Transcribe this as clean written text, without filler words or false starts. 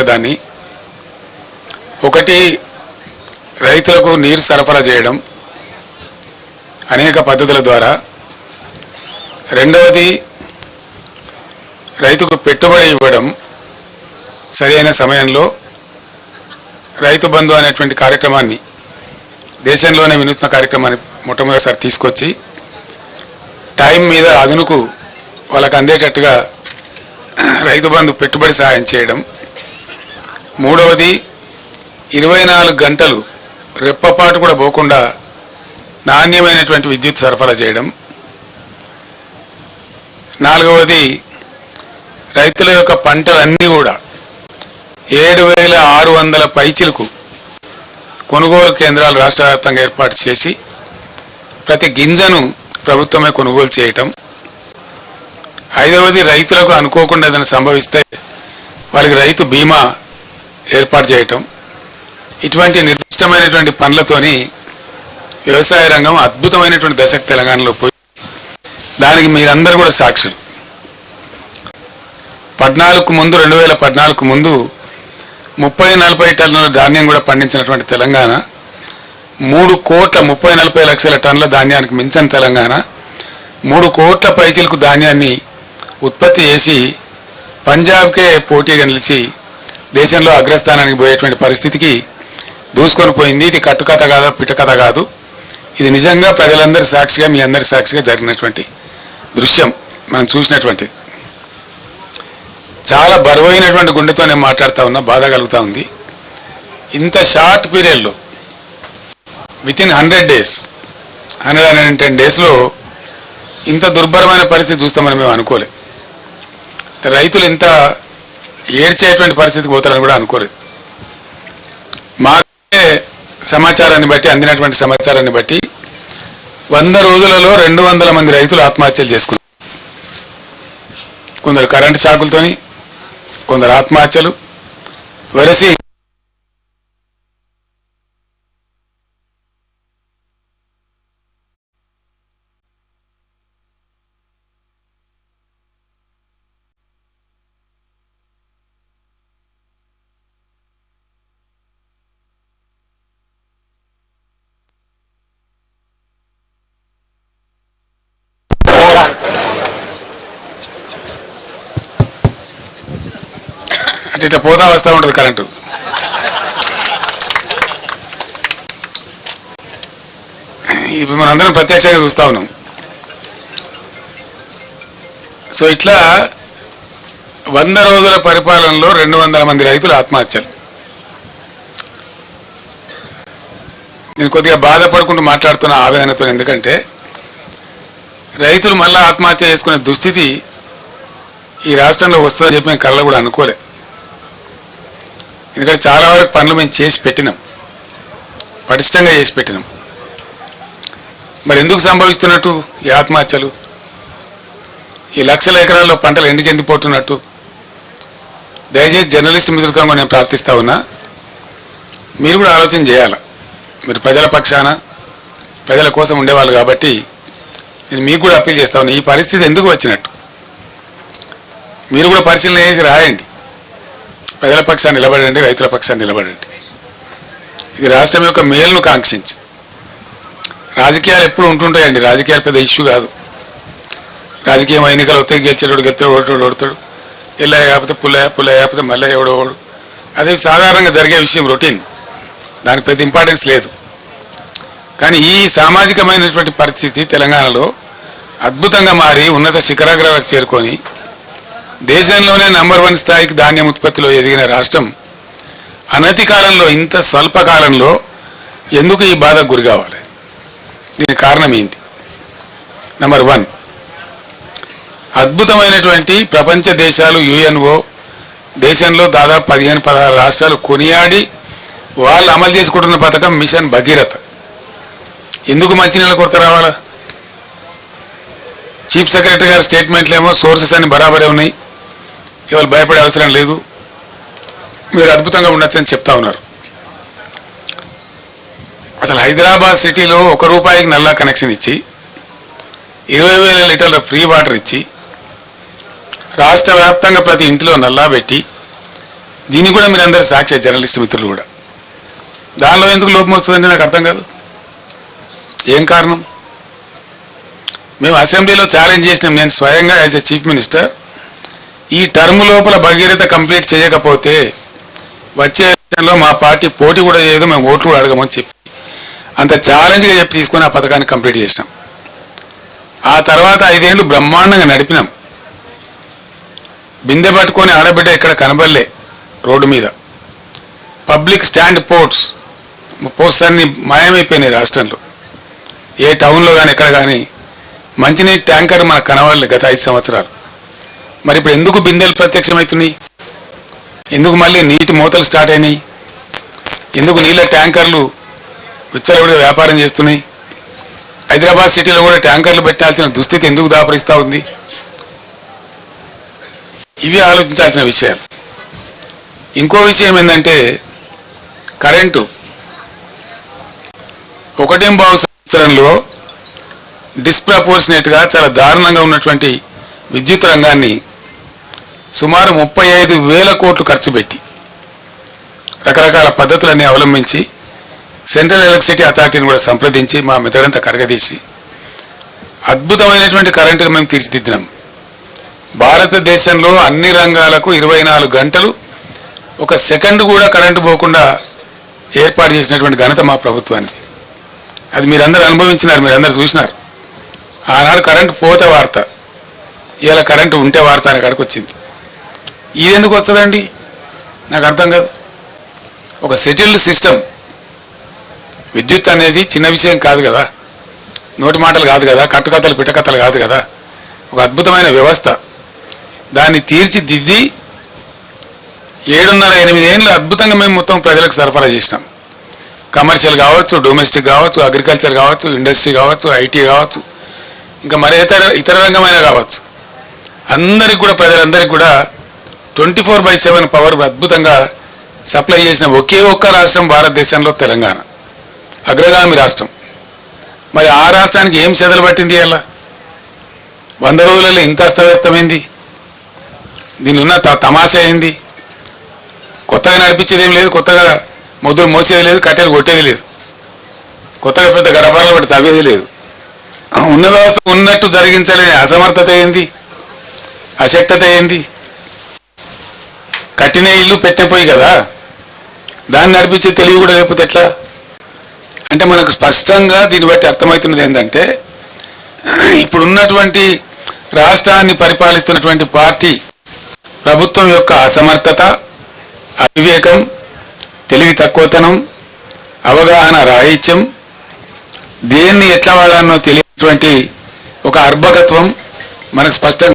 దాన్ని ఒకటి రైతులకు నీరు సరఫరా చేయడం అనేక పద్ధతుల ద్వారా, రెండవది రైతుకు పెట్టుబడి ఇవ్వడం, సరైన సమయంలో రైతు బంధు అనేటువంటి కార్యక్రమాన్ని దేశంలోనే వినూత్న కార్యక్రమాన్ని మొట్టమొదటిసారి తీసుకొచ్చి టైం మీద అదనుకు వాళ్ళకు అందేటట్టుగా రైతు బంధు పెట్టుబడి సహాయం చేయడం, మూడవది 24 గంటలు రెప్పపాటు కూడా పోకుండా నాణ్యమైనటువంటి విద్యుత్ సరఫరా చేయడం, నాలుగవది రైతుల యొక్క పంటలన్నీ కూడా 7,600 పైచిలకు కొనుగోలు కేంద్రాలు రాష్ట్ర వ్యాప్తంగా ఏర్పాటు చేసి ప్రతి గింజను ప్రభుత్వమే కొనుగోలు చేయటం, ఐదవది రైతులకు అనుకోకుండా ఏదైనా సంభవిస్తే వాళ్ళకి రైతు బీమా ఏర్పాటు చేయటం. ఇటువంటి నిర్దిష్టమైనటువంటి పనులతోని వ్యవసాయ రంగం అద్భుతమైనటువంటి దశకు తెలంగాణలో పోయి దానికి మీరందరూ కూడా సాక్షులు. 2014 ముందు 30-40 టన్నుల ధాన్యం కూడా పండించినటువంటి తెలంగాణ 3,40 లక్షల టన్నుల ధాన్యానికి మించిన తెలంగాణ 3 కోట్ల పైచిలకు ధాన్యాన్ని ఉత్పత్తి చేసి పంజాబ్కే పోటీగా నిలిచి దేశంలో అగ్రస్థానానికి పోయేటువంటి పరిస్థితికి దూసుకొని పోయింది. ఇది కట్టుకథ కాదు, పిట్టకథ కాదు. ఇది నిజంగా ప్రజలందరి సాక్షిగా, మీ అందరి సాక్షిగా జరిగినటువంటి దృశ్యం మనం చూసినటువంటి. చాలా బరువైనటువంటి గుండెతో నేను మాట్లాడుతూ ఉన్నా, బాధ కలుగుతూ ఉంది. ఇంత షార్ట్ పీరియడ్లో వితిన్ 100 డేస్ 110 డేస్లో ఇంత దుర్భరమైన పరిస్థితి చూస్తామని మేము అనుకోలేదు. రైతులు ఇంత ఏడ్చేటువంటి పరిస్థితికి పోతారని కూడా అనుకోలేదు. మా సమాచారాన్ని బట్టి, అందినటువంటి సమాచారాన్ని బట్టి 100 రోజులలో 200 మంది రైతులు ఆత్మహత్యలు చేసుకున్నారు. కొందరు కరెంటు షాకులతోని, కొందరు ఆత్మహత్యలు వరసి ఇట్లా పోతా వస్తూ ఉంటుంది కరెంటు. ఇప్పుడు మనందరం ప్రత్యక్షంగా చూస్తా ఉన్నాం. సో ఇట్లా 100 రోజుల పరిపాలనలో 200 మంది రైతులు ఆత్మహత్యలు. నేను కొద్దిగా బాధపడుకుంటూ మాట్లాడుతున్న ఆవేదనతో, ఎందుకంటే రైతులు మళ్ళీ ఆత్మహత్య చేసుకునే దుస్థితి ఈ రాష్ట్రంలో వస్తుందని చెప్పి మేము కళ్ళ కూడా అనుకోలే. ఎందుకంటే చాలా వరకు పనులు మేము చేసి పెట్టినాం, పటిష్టంగా చేసి పెట్టినాం. మరి ఎందుకు సంభవిస్తున్నట్టు ఈ ఆత్మహత్యలు? ఈ లక్షల ఎకరాల్లో పంటలు ఎందుకు ఎండిపోతున్నట్టు? దయచేసి జర్నలిస్ట్ మిత్రులతో నేను ప్రార్థిస్తా ఉన్నా, మీరు కూడా ఆలోచన చేయాలి. మీరు ప్రజల పక్షాన, ప్రజల కోసం ఉండేవాళ్ళు కాబట్టి నేను మీకు కూడా అప్పీల్ చేస్తా ఉన్నా, ఈ పరిస్థితి ఎందుకు వచ్చినట్టు మీరు కూడా పరిశీలన చేసి రాయండి. ప్రజల పక్షాన్ని నిలబడండి, రైతుల పక్షాన్ని నిలబడండి. ఇది రాష్ట్రం యొక్క మేలును కాంక్షించి. రాజకీయాలు ఎప్పుడు ఉంటుంటాయండి, రాజకీయాలు పెద్ద ఇష్యూ కాదు. రాజకీయం ఎన్నికలు వస్తే గెలిచేటోడు గెలుతాడు, ఓడతాడు ఓడతాడు, ఎల్లయ్య కాకపోతే పుల్లయ్య కాకపోతే మల్లయ్య ఓడు. అది సాధారణంగా జరిగే విషయం, రొటీన్. దానికి పెద్ద ఇంపార్టెన్స్ లేదు. కానీ ఈ సామాజికమైనటువంటి పరిస్థితి తెలంగాణలో అద్భుతంగా మారి ఉన్నత శిఖరాగ్రాలకు చేరుకొని దేశంలోనే నంబర్ 1 స్థాయికి ధాన్యం ఉత్పత్తిలో ఎదిగిన రాష్ట్రం అనతి కాలంలో, ఇంత స్వల్ప కాలంలో ఎందుకు ఈ బాధకు గురి కావాలి? దీనికి కారణం ఏంటి? నంబర్ 1, అద్భుతమైనటువంటి ప్రపంచ దేశాలు, యుఎన్ఓ దేశంలో దాదాపు 15-16 రాష్ట్రాలు కొనియాడి వాళ్ళు అమలు చేసుకుంటున్న పథకం మిషన్ భగీరథ. ఎందుకు మంచినీళ్ళ కొరత రావాలా? చీఫ్ సెక్రటరీ గారి స్టేట్మెంట్లు ఏమో సోర్సెస్ అన్ని బరాబరే ఉన్నాయి, ఇవాళ భయపడే అవసరం లేదు, మీరు అద్భుతంగా ఉండొచ్చని చెప్తా ఉన్నారు. అసలు హైదరాబాద్ సిటీలో ₹1 నల్లా కనెక్షన్ ఇచ్చి 20,000 లీటర్ల ఫ్రీ వాటర్ ఇచ్చి రాష్ట్ర వ్యాప్తంగా ప్రతి ఇంటిలో నల్లా పెట్టి దీనికి కూడా మీరు అందరు సాక్షి, జర్నలిస్ట్ మిత్రులు కూడా. దానిలో ఎందుకు లోపం వస్తుందంటే నాకు అర్థం కాదు. ఏం కారణం? మేము అసెంబ్లీలో ఛాలెంజ్ చేసినాం, నేను స్వయంగా యాజ్ ఎ చీఫ్ మినిస్టర్, ఈ టర్మ్ లోపల భగీరథ కంప్లీట్ చేయకపోతే వచ్చే ఎలక్షన్లో మా పార్టీ పోటీ కూడా చేయదు, మేము ఓట్లు కూడా అడగమని చెప్పి అంత ఛాలెంజ్గా చెప్పి తీసుకొని ఆ పథకాన్ని కంప్లీట్ చేసినాం. ఆ తర్వాత 5 ఏళ్ళు బ్రహ్మాండంగా నడిపినాం. బిందె పట్టుకొని ఆడబిడ్డ ఇక్కడ కనబడలే రోడ్డు మీద. పబ్లిక్ స్టాండ్ పోస్ట్స్ అన్ని మాయమైపోయినాయి రాష్ట్రంలో. ఏ టౌన్లో కానీ ఎక్కడ కానీ మంచినీటి ట్యాంకర్ మనకు కనబడలే గత 5 సంవత్సరాలు. మరి ఇప్పుడు ఎందుకు బిందెలు ప్రత్యక్షమవుతున్నాయి? ఎందుకు మళ్ళీ నీటి మూతలు స్టార్ట్ అయినాయి? ఎందుకు నీళ్ళ ట్యాంకర్లు విచ్చలవిడిగా వ్యాపారం చేస్తున్నాయి? హైదరాబాద్ సిటీలో కూడా ట్యాంకర్లు పెట్టాల్సిన దుస్థితి ఎందుకు దాపరిస్తూ ఉంది? ఇవి ఆలోచించాల్సిన విషయాలు. ఇంకో విషయం ఏంటంటే కరెంటు 1.5 సంవత్సరంలో డిస్ప్రపోర్షనేట్గా చాలా దారుణంగా ఉన్నటువంటి విద్యుత్ రంగాన్ని సుమారు 35,000 కోట్లు ఖర్చు పెట్టి రకరకాల పద్ధతులన్నీ అవలంబించి సెంట్రల్ ఎలక్ట్రిసిటీ అథారిటీని కూడా సంప్రదించి మా మెదడంతా కరగదీసి అద్భుతమైనటువంటి కరెంటును మేము తీర్చిదిద్దినాం. భారతదేశంలో అన్ని రంగాలకు 24 గంటలు 1 సెకండ్ కూడా కరెంటు పోకుండా ఏర్పాటు చేసినటువంటి ఘనత మా ప్రభుత్వానికి. అది మీరందరూ అనుభవించినారు, మీరందరూ చూసినారు. ఆనాడు కరెంటు పోతే వార్త, ఇవాళ కరెంటు ఉంటే వార్త అనే కాడికి వచ్చింది. ఇది ఎందుకు వస్తుందండి నాకు అర్థం కాదు. ఒక సెటిల్డ్ సిస్టమ్. విద్యుత్ అనేది చిన్న విషయం కాదు కదా, నోటి మాటలు కాదు కదా, కట్టుకథలు పిట్టకథలు కాదు కదా. ఒక అద్భుతమైన వ్యవస్థ. దాన్ని తీర్చిదిద్ది 7.5-8 ఏళ్ళు అద్భుతంగా మేము మొత్తం ప్రజలకు సరఫరా చేసినాం. కమర్షియల్ కావచ్చు, డొమెస్టిక్ కావచ్చు, అగ్రికల్చర్ కావచ్చు, ఇండస్ట్రీ కావచ్చు, ఐటీ కావచ్చు, ఇంకా మరి ఇతర రంగమైన కావచ్చు. అందరికి కూడా, ప్రజలందరికీ కూడా 24/7 పవర్ అద్భుతంగా సప్లై చేసిన ఒకే ఒక్క రాష్ట్రం భారతదేశంలో తెలంగాణ, అగ్రగామి రాష్ట్రం. మరి ఆ రాష్ట్రానికి ఏం చెదలు పట్టింది? అలా 100 రోజులలో ఇంత అస్తవ్యస్తమైంది. దీని ఉన్న తమాషా ఏంది? కొత్తగా నడిపించేది ఏం లేదు, కొత్తగా మొదలు మోసేది లేదు, కట్టెలు కొట్టేది లేదు, కొత్తగా పెద్ద గడపడలు పట్టి తవ్వేది లేదు. ఉన్న వ్యవస్థ ఉన్నట్టు జరిగించలేని అసమర్థత ఏంది, అశక్తత ఏంది? కట్టిన ఇల్లు పెట్టిపోయి కదా, దాన్ని నడిపించే తెలివి కూడా లేకపోతే ఎట్లా? అంటే మనకు స్పష్టంగా దీన్ని బట్టి అర్థమవుతున్నది ఏంటంటే, ఇప్పుడున్నటువంటి రాష్ట్రాన్ని పరిపాలిస్తున్నటువంటి పార్టీ ప్రభుత్వం యొక్క అసమర్థత, అవివేకం, తెలివి తక్కువతనం, అవగాహన రాహిత్యం, దేన్ని ఎట్లా వాడాలనో తెలియనటువంటి ఒక అర్భకత్వం మనకు స్పష్టంగా